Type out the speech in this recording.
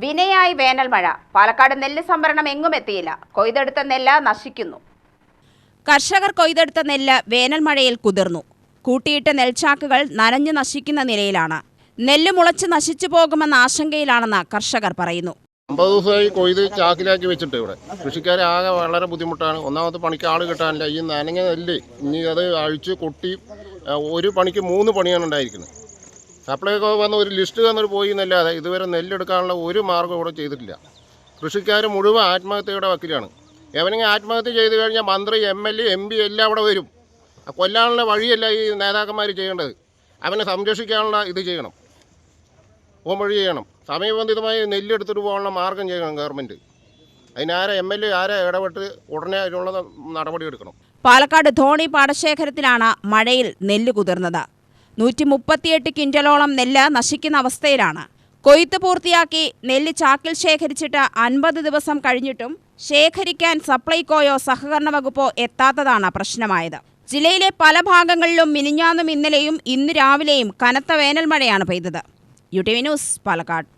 വിനയായി വേനൽ മഴ. പാലക്കാട് നെല്ല് സംഭരണം എങ്ങും എത്തിയില്ല. കൊയ്തെടുത്ത നെല്ല് നശിക്കുന്നു. കർഷകർ കൊയ്തെടുത്ത നെല്ല് വേനൽ മഴയിൽ കുതിർന്നു. കൂട്ടിയിട്ട നെൽച്ചാക്കുകൾ നനഞ്ഞു നശിക്കുന്ന നിലയിലാണ്. നെല്ല് മുളച്ച് നശിച്ചു പോകുമെന്ന ആശങ്കയിലാണെന്ന് കർഷകർ പറയുന്നു. 50 ദിവസമായി കൊയ്ത് ചാക്കിലാക്കി വെച്ചിട്ട് ഇവിടെ കൃഷിക്കാരെ ആകെ വളരെ ബുദ്ധിമുട്ടാണ്. ഒന്നാമത്തെ പണിക്ക് ആൾ കിട്ടാനില്ല. ഈ നനഞ്ഞ നെല്ല് ഇനി അത് അഴിച്ച് കൊട്ടി ഒരു പണിക്ക് 3 പണിയാണ് ഉണ്ടായിരിക്കുന്നത്. സപ്ലൈകോ വന്ന് ഒരു ലിസ്റ്റ് തന്നിട്ട് പോയി എന്നല്ലാതെ ഇതുവരെ നെല്ലെടുക്കാനുള്ള ഒരു മാർഗ്ഗം ഇവിടെ ചെയ്തിട്ടില്ല. കൃഷിക്കാർ മുഴുവൻ ആത്മഹത്യയുടെ വക്കിലാണ്. എവനെങ്കിൽ ആത്മഹത്യ ചെയ്ത് കഴിഞ്ഞാൽ മന്ത്രി, MLA, MP എല്ലാം അവിടെ വരും. കൊല്ലാനുള്ള വഴിയല്ല ഈ നേതാക്കന്മാർ ചെയ്യേണ്ടത്. അവനെ സംരക്ഷിക്കാനുള്ള ഇത് ചെയ്യണം, വഴി ചെയ്യണം. സമയബന്ധിതമായി നെല്ലെടുത്തിട്ട് പോകാനുള്ള മാർഗം ചെയ്യണം ഗവൺമെൻറ്. അതിനാരെ MLA ആരെ ഇടപെട്ട് ഉടനെ അതിനുള്ള നടപടി എടുക്കണം. പാലക്കാട് ധോണി പാടശേഖരത്തിലാണ് മഴയിൽ നെല്ല് കുതിർന്നത്. 138 ക്വിൻ്റലോളം നെല്ല് നശിക്കുന്ന അവസ്ഥയിലാണ്. കൊയ്ത്ത് പൂർത്തിയാക്കി നെല്ല് ചാക്കിൽ ശേഖരിച്ചിട്ട് 50 ദിവസം കഴിഞ്ഞിട്ടും ശേഖരിക്കാൻ സപ്ലൈകോയോ സഹകരണ വകുപ്പോ എത്താത്തതാണ് പ്രശ്നമായത്. ജില്ലയിലെ പല ഭാഗങ്ങളിലും മിനിഞ്ഞാന്നും ഇന്നലെയും ഇന്ന് രാവിലെയും കനത്ത വേനൽ മഴയാണ് പെയ്തത്. UTV news, Palakkad.